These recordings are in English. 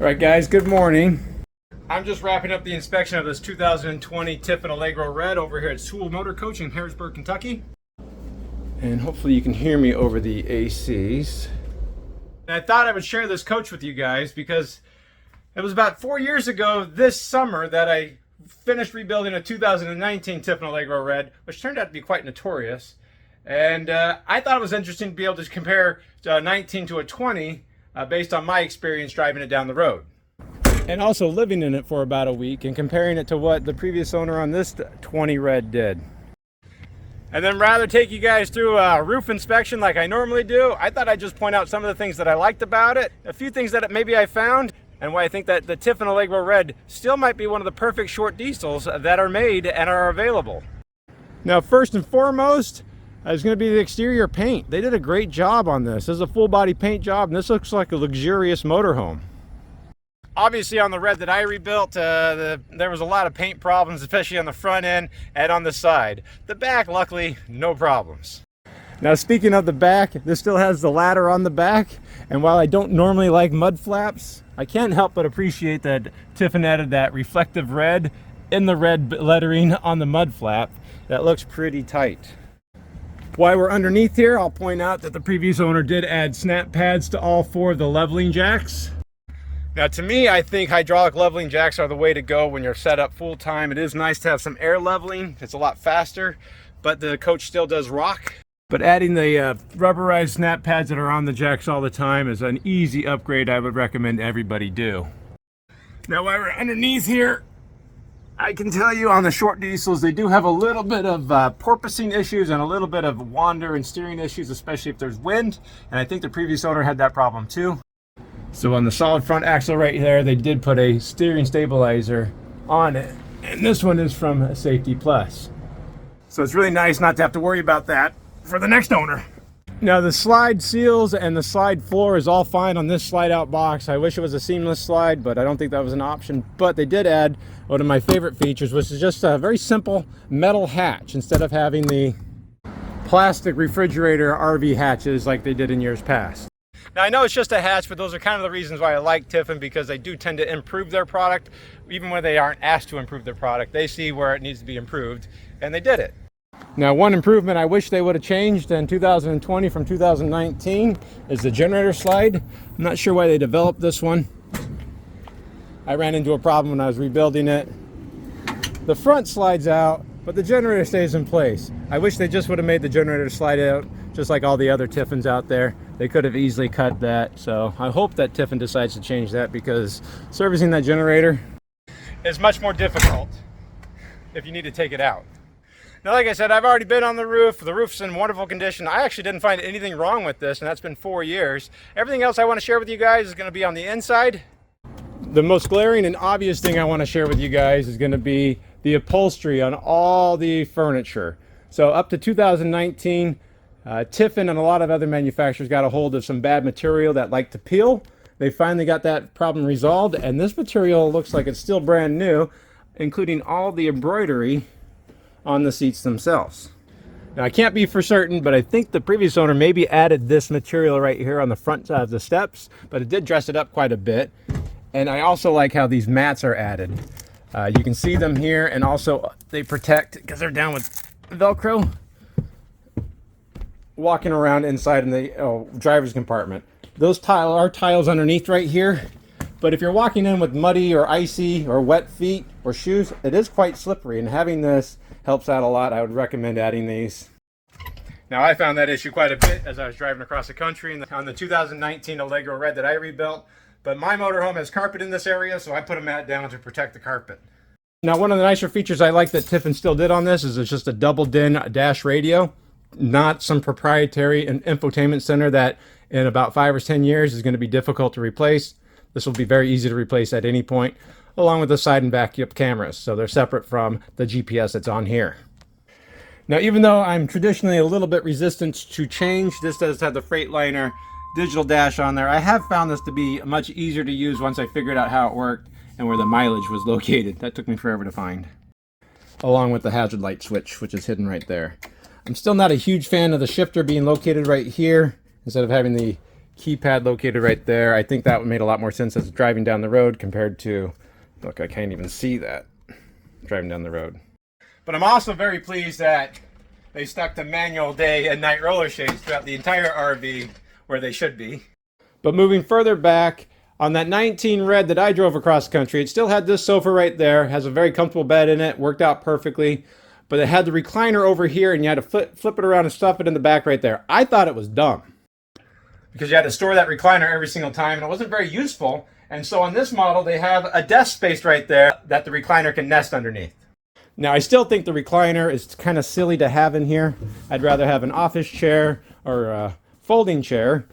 All right, guys, good morning. I'm just wrapping up the inspection of this 2020 Tiffin Allegro Red over here at Sewell Motor Coach in Harrodsburg, Kentucky. And hopefully you can hear me over the ACs. And I thought I would share this coach with you guys because it was about 4 years ago this summer that I finished rebuilding a 2019 Tiffin Allegro Red, which turned out to be quite notorious. And I thought it was interesting to be able to compare a 19 to a 20 based on my experience driving it down the road. And also living in it for about a week and comparing it to what the previous owner on this 20 Red did. And then rather take you guys through a roof inspection like I normally do, I thought I'd just point out some of the things that I liked about it, a few things that maybe I found, and why I think that the Tiffin Allegro Red still might be one of the perfect short diesels that are made and are available. Now, first and foremost, is going to be the exterior paint. They did a great job on this. This is a full body paint job, and this looks like a luxurious motorhome. Obviously on the Red that I rebuilt, there was a lot of paint problems, especially on the front end and on the side. The back, luckily, no problems. Now, speaking of the back, this still has the ladder on the back, and while I don't normally like mud flaps, I can't help but appreciate that Tiffin added that reflective red in the red lettering on the mud flap. That looks pretty tight. While we're underneath here, I'll point out that the previous owner did add snap pads to all four of the leveling jacks. Now, to me, I think hydraulic leveling jacks are the way to go when you're set up full time. It is nice to have some air leveling. It's a lot faster, but the coach still does rock. But adding the rubberized snap pads that are on the jacks all the time is an easy upgrade I would recommend everybody do. Now, while we're underneath here, I can tell you on the short diesels, they do have a little bit of porpoising issues and a little bit of wander and steering issues, especially if there's wind. And I think the previous owner had that problem too. So on the solid front axle right there, they did put a steering stabilizer on it. And this one is from Safety Plus. So it's really nice not to have to worry about that for the next owner. Now, the slide seals and the slide floor is all fine on this slide out box. I wish it was a seamless slide, but I don't think that was an option. But they did add one of my favorite features, which is just a very simple metal hatch instead of having the plastic refrigerator RV hatches like they did in years past. Now, I know it's just a hatch, but those are kind of the reasons why I like Tiffin, because they do tend to improve their product. Even when they aren't asked to improve their product, they see where it needs to be improved, and they did it. Now, one improvement I wish they would have changed in 2020 from 2019 is the generator slide. I'm not sure why they developed this one. I ran into a problem when I was rebuilding it. The front slides out, but the generator stays in place. I wish they just would have made the generator slide out just like all the other Tiffins out there. They could have easily cut that. So I hope that Tiffin decides to change that, because servicing that generator is much more difficult if you need to take it out. Now, like I said, I've already been on the roof. The roof's in wonderful condition. I actually didn't find anything wrong with this, and that's been 4 years. Everything else I want to share with you guys is going to be on the inside. The most glaring and obvious thing I want to share with you guys is going to be the upholstery on all the furniture. So up to 2019, Tiffin and a lot of other manufacturers got a hold of some bad material that liked to peel. They finally got that problem resolved, and this material looks like it's still brand new, including all the embroidery on the seats themselves. Now, I can't be for certain, but I think the previous owner maybe added this material right here on the front side of the steps, but it did dress it up quite a bit. And I also like how these mats are added. You can see them here, and also they protect because they're down with Velcro, walking around inside in the driver's compartment. Those tiles underneath right here, but if you're walking in with muddy or icy or wet feet or shoes, it is quite slippery, and having this helps out a lot. I would recommend adding these. Now, I found that issue quite a bit as I was driving across the country on the 2019 Allegro Red that I rebuilt, but my motorhome has carpet in this area, so I put a mat down to protect the carpet. Now, one of the nicer features I like that Tiffin still did on this is it's just a double DIN dash radio, not some proprietary infotainment center that in about 5 or 10 years is going to be difficult to replace. This will be very easy to replace at any point, along with the side and backup cameras. So they're separate from the GPS that's on here. Now, even though I'm traditionally a little bit resistant to change, this does have the Freightliner digital dash on there. I have found this to be much easier to use once I figured out how it worked and where the mileage was located. That took me forever to find. Along with the hazard light switch, which is hidden right there. I'm still not a huge fan of the shifter being located right here instead of having the keypad located right there. I think that made a lot more sense as driving down the road compared to, look, I can't even see that driving down the road. But I'm also very pleased that they stuck to manual day and night roller shades throughout the entire RV where they should be. But moving further back, on that 19 Red that I drove across country, it still had this sofa right there, has a very comfortable bed in it, worked out perfectly, but it had the recliner over here and you had to flip it around and stuff it in the back right there. I thought it was dumb because you had to store that recliner every single time and it wasn't very useful. And so on this model, they have a desk space right there that the recliner can nest underneath. Now, I still think the recliner is kind of silly to have in here. I'd rather have an office chair or a folding chair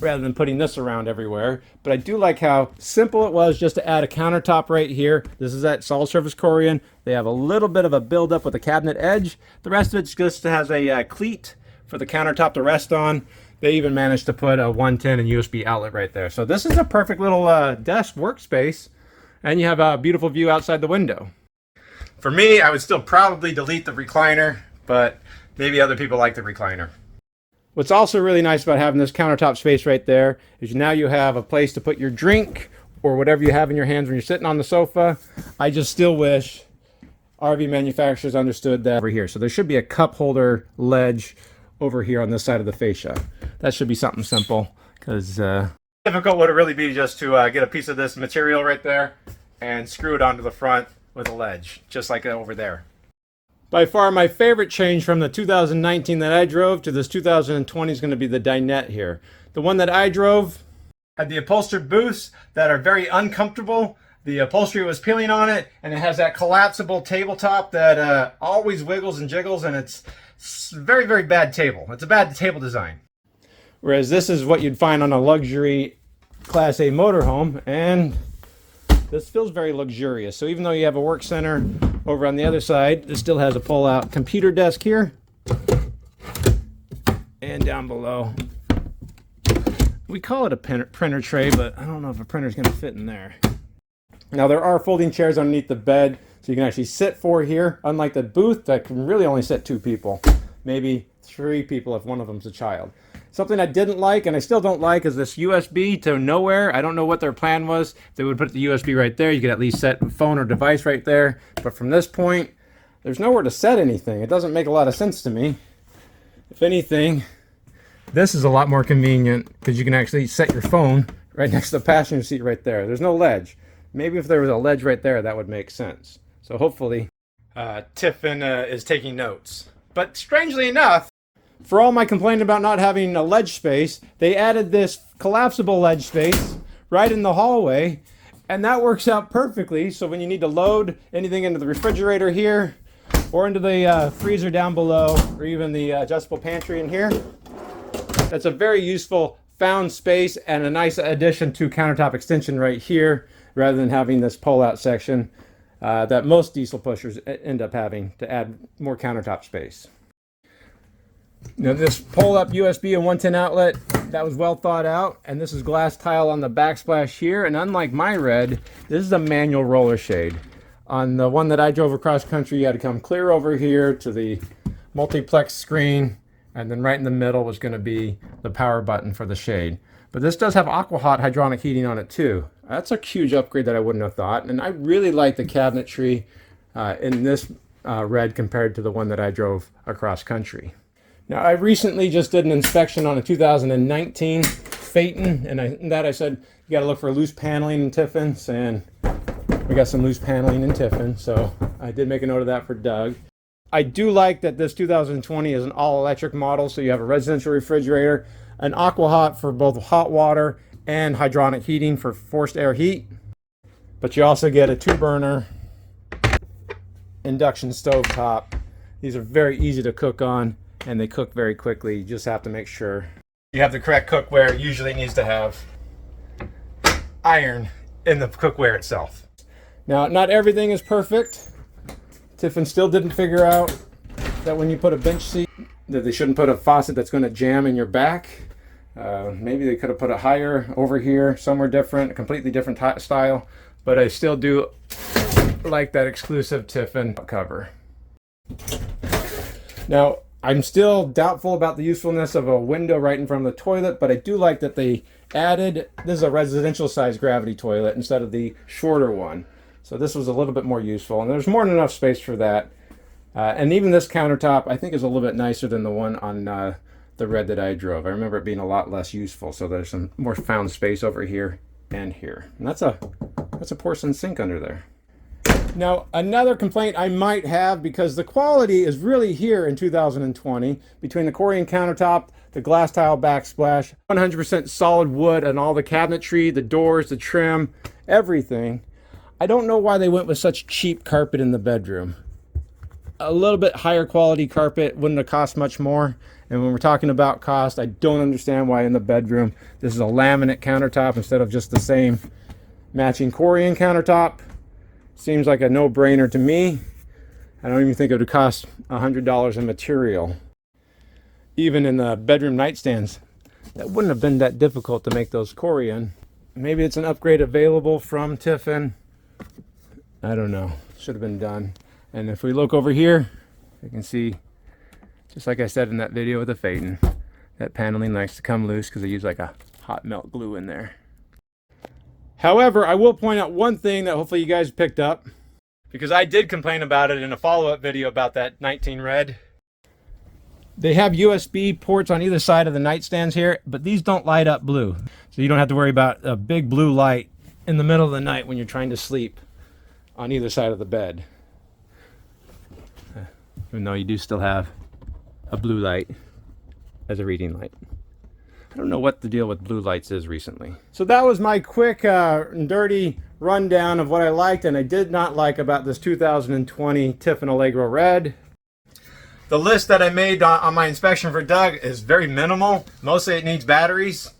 rather than putting this around everywhere. But I do like how simple it was just to add a countertop right here. This is that solid surface Corian. They have a little bit of a buildup with a cabinet edge. The rest of it just has a cleat for the countertop to rest on. They even managed to put a 110 and USB outlet right there. So this is a perfect little desk workspace, and you have a beautiful view outside the window. For me, I would still probably delete the recliner, but maybe other people like the recliner. What's also really nice about having this countertop space right there is now you have a place to put your drink or whatever you have in your hands when you're sitting on the sofa. I just still wish RV manufacturers understood that over here. So there should be a cup holder ledge over here on this side of the fascia. That should be something simple, because difficult would it really be just to get a piece of this material right there and screw it onto the front with a ledge, just like over there. By far my favorite change from the 2019 that I drove to this 2020 is going to be the Dinette here. The one that I drove had the upholstered booths that are very uncomfortable. The upholstery was peeling on it, and it has that collapsible tabletop that always wiggles and jiggles, and it's very, very bad table. It's a bad table design. Whereas this is what you'd find on a luxury Class A motorhome, and this feels very luxurious. So even though you have a work center over on the other side, this still has a pull-out computer desk here. And down below, we call it a printer tray, but I don't know if a printer's going to fit in there. Now there are folding chairs underneath the bed, so you can actually sit 4 here, unlike the booth that can really only sit 2 people, maybe 3 people if one of them's a child. Something I didn't like, and I still don't like, is this USB to nowhere. I don't know what their plan was. If they would put the USB right there, you could at least set a phone or device right there. But from this point, there's nowhere to set anything. It doesn't make a lot of sense to me. If anything, this is a lot more convenient because you can actually set your phone right next to the passenger seat right there. There's no ledge. Maybe if there was a ledge right there, that would make sense. So hopefully, Tiffin is taking notes. But strangely enough, for all my complaining about not having a ledge space, they added this collapsible ledge space right in the hallway, and that works out perfectly. So when you need to load anything into the refrigerator here, or into the freezer down below, or even the adjustable pantry in here, that's a very useful found space and a nice addition to countertop extension right here, rather than having this pull-out section that most diesel pushers end up having to add more countertop space. Now this pull-up USB and 110 outlet, that was well thought out, and this is glass tile on the backsplash here, and unlike my Red, this is a manual roller shade. On the one that I drove across country, you had to come clear over here to the multiplex screen, and then right in the middle was going to be the power button for the shade. But this does have aqua hot hydronic heating on it too. That's a huge upgrade that I wouldn't have thought, and I really like the cabinetry in this Red compared to the one that I drove across country. Now, I recently just did an inspection on a 2019 Phaeton, and I said, you got to look for loose paneling in Tiffins, and we got some loose paneling in Tiffin, so I did make a note of that for Doug. I do like that this 2020 is an all-electric model, so you have a residential refrigerator, an aqua hot for both hot water and hydronic heating for forced air heat, but you also get a 2-burner induction stove top. These are very easy to cook on, and they cook very quickly. You just have to make sure you have the correct cookware. It usually needs to have iron in the cookware itself. Now, not everything is perfect. Tiffin still didn't figure out that when you put a bench seat, that they shouldn't put a faucet that's going to jam in your back. Maybe they could have put it higher over here, somewhere different, a completely different style. But I still do like that exclusive Tiffin cover. Now, I'm still doubtful about the usefulness of a window right in front of the toilet, but I do like that they added, this is a residential size gravity toilet instead of the shorter one. So this was a little bit more useful, and there's more than enough space for that. And even this countertop, I think, is a little bit nicer than the one on the Red that I drove. I remember it being a lot less useful, so there's some more found space over here and here. And that's a porcelain sink under there. Now, another complaint I might have, because the quality is really here in 2020, between the Corian countertop, the glass tile backsplash, 100% solid wood, and all the cabinetry, the doors, the trim, everything. I don't know why they went with such cheap carpet in the bedroom. A little bit higher quality carpet wouldn't have cost much more. And when we're talking about cost, I don't understand why in the bedroom this is a laminate countertop instead of just the same matching Corian countertop. Seems like a no-brainer to me. I don't even think it would cost $100 in material. Even in the bedroom nightstands, that wouldn't have been that difficult to make those Corian. Maybe it's an upgrade available from Tiffin. I don't know. Should have been done. And if we look over here, you can see, just like I said in that video with the Phaeton, that paneling likes to come loose because they use like a hot melt glue in there. However, I will point out one thing that hopefully you guys picked up, because I did complain about it in a follow-up video about that 19 Red. They have USB ports on either side of the nightstands here, but these don't light up blue. So you don't have to worry about a big blue light in the middle of the night when you're trying to sleep on either side of the bed. Even though you do still have a blue light as a reading light. I don't know what the deal with blue lights is recently. So that was my quick and dirty rundown of what I liked and I did not like about this 2020 Tiffin Allegro Red. The list that I made on my inspection for Doug is very minimal. Mostly it needs batteries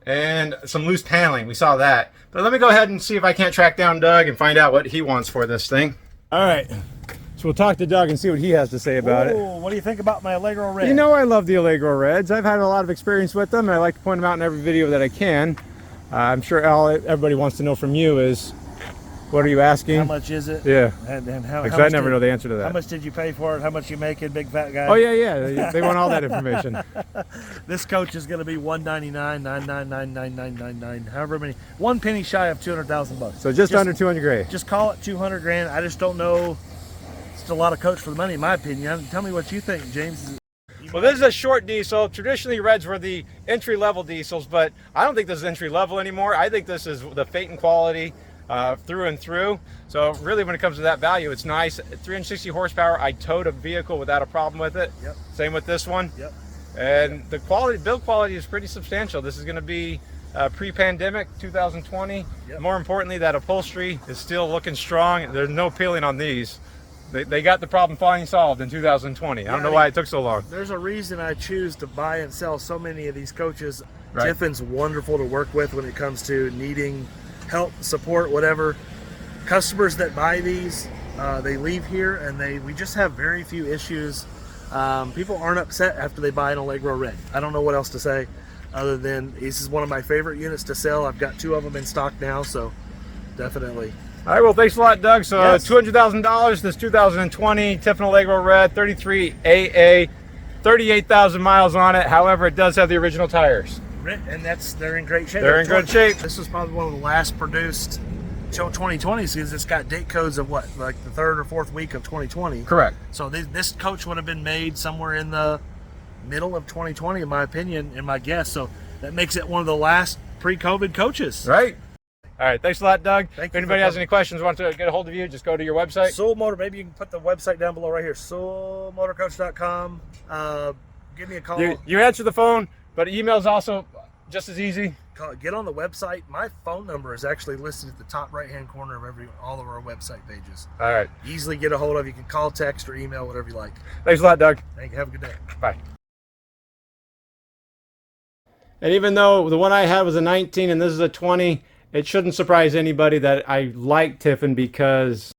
and some loose paneling. We saw that. But let me go ahead and see if I can't track down Doug and find out what he wants for this thing. All right. So we'll talk to Doug and see what he has to say about it. What do you think about my Allegro Red? You know I love the Allegro Reds. I've had a lot of experience with them, and I like to point them out in every video that I can. I'm sure everybody wants to know from you is, what are you asking? How much is it? Yeah. And how because I never know the answer to that. How much did you pay for it? How much you making, big fat guy? Oh yeah. They want all that information. This coach is going to be $199, $999, however many. 1 penny shy of $200,000. So just under 200 grand. Just call it 200 grand. I just don't know. A lot of coach for the money, in my opinion. Tell me what you think, James. Well, this is a short diesel. Traditionally, Reds were the entry-level diesels, but I don't think this is entry-level anymore. I think this is the Phaeton quality through and through. So really, when it comes to that value, it's nice. 360 horsepower. I towed a vehicle without a problem with it. Yep. Same with this one. Yep. And the quality, build quality is pretty substantial. This is going to be pre-pandemic 2020. Yep. More importantly, that upholstery is still looking strong. There's no peeling on these. They got the problem finally solved in 2020. I don't know why it took so long. There's a reason I choose to buy and sell so many of these coaches. Right. Tiffin's wonderful to work with when it comes to needing help, support, whatever. Customers that buy these, they leave here and we just have very few issues. People aren't upset after they buy an Allegro Red. I don't know what else to say other than this is one of my favorite units to sell. I've got 2 of them in stock now, so definitely. All right, well, thanks a lot, Doug. So yes. $200,000, this 2020 Tiffin Allegro Red, 33 AA, 38,000 miles on it. However, it does have the original tires. And they're in great shape. They're in good shape. This was probably one of the last produced 2020s because it's got date codes of what, like the 3rd or 4th week of 2020. Correct. So this coach would have been made somewhere in the middle of 2020, in my opinion, and my guess. So that makes it one of the last pre-COVID coaches. Right. All right, thanks a lot, Doug. Thank if you anybody has any questions, want to get a hold of you, just go to your website. Sewell Motor, maybe you can put the website down below right here, SewellMotorCoach.com. Give me a call. You answer the phone, but email is also just as easy. Get on the website. My phone number is actually listed at the top right-hand corner of all of our website pages. All right. Easily get a hold of. You can call, text, or email, whatever you like. Thanks a lot, Doug. Thank you. Have a good day. Bye. And even though the one I had was a 19 and this is a 20, it shouldn't surprise anybody that I like Tiffin because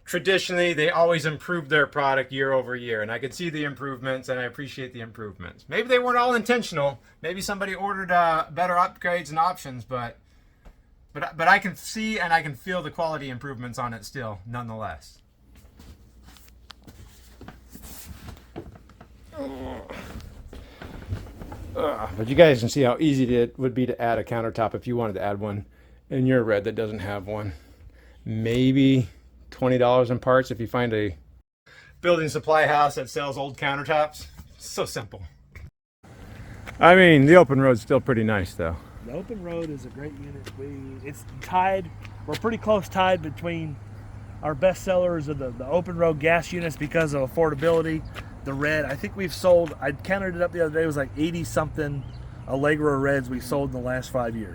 traditionally they always improve their product year over year, and I can see the improvements and I appreciate the improvements. Maybe they weren't all intentional. Maybe somebody ordered better upgrades and options, but I can see and I can feel the quality improvements on it still, nonetheless. But you guys can see how easy it would be to add a countertop if you wanted to add one in your red that doesn't have one. Maybe $20 in parts if you find a building supply house that sells old countertops. So simple. I mean, the open road's still pretty nice though. The open road is a great unit. It's tied. We're pretty close tied between our best sellers of the open road gas units because of affordability. The red, I think we've sold, I counted it up the other day, it was like 80 something Allegro Reds we sold in the last 5 years.